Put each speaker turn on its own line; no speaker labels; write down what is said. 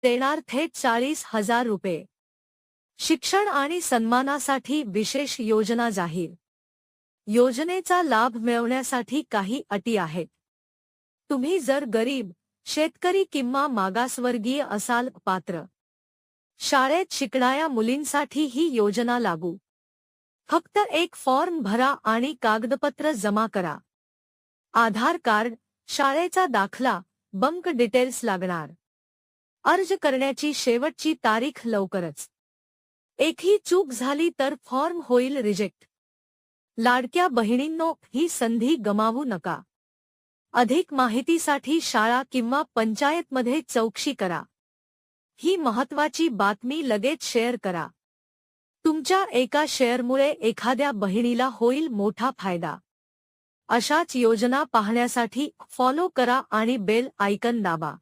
देणार थेट 40,000 रुपये. शिक्षण आणि सन्मानासाठी विशेष योजना जाहीर. योजनेचा लाभ मिळवण्यासाठी काही अटी आहेत. तुम्ही जर गरीब, शेतकरी किंवा मागासवर्गीय असाल पात्र. शाळेत शिकणाऱ्या मुलींसाठी ही योजना लागू. फक्त एक फॉर्म भरा आणि कागदपत्र जमा करा. आधार कार्ड, शाळेचा दाखला, बंक डिटेल्स लागणार. अर्ज करण्याची शेवटची तारीख लवकरच. एकही चूक झाली तर फॉर्म होईल रिजेक्ट. लाडक्या बहिणींनो, ही संधी गमावू नका. अधिक माहितीसाठी शाळा किंवा पंचायतमध्ये चौकशी करा. ही महत्त्वाची बातमी लगेच शेअर करा. तुमच्या एका शेअरमुळे एखाद्या बहिणीला होईल मोठा फायदा. अशाच योजना पाहण्यासाठी फॉलो करा आणि बेल आयकॉन दाबा.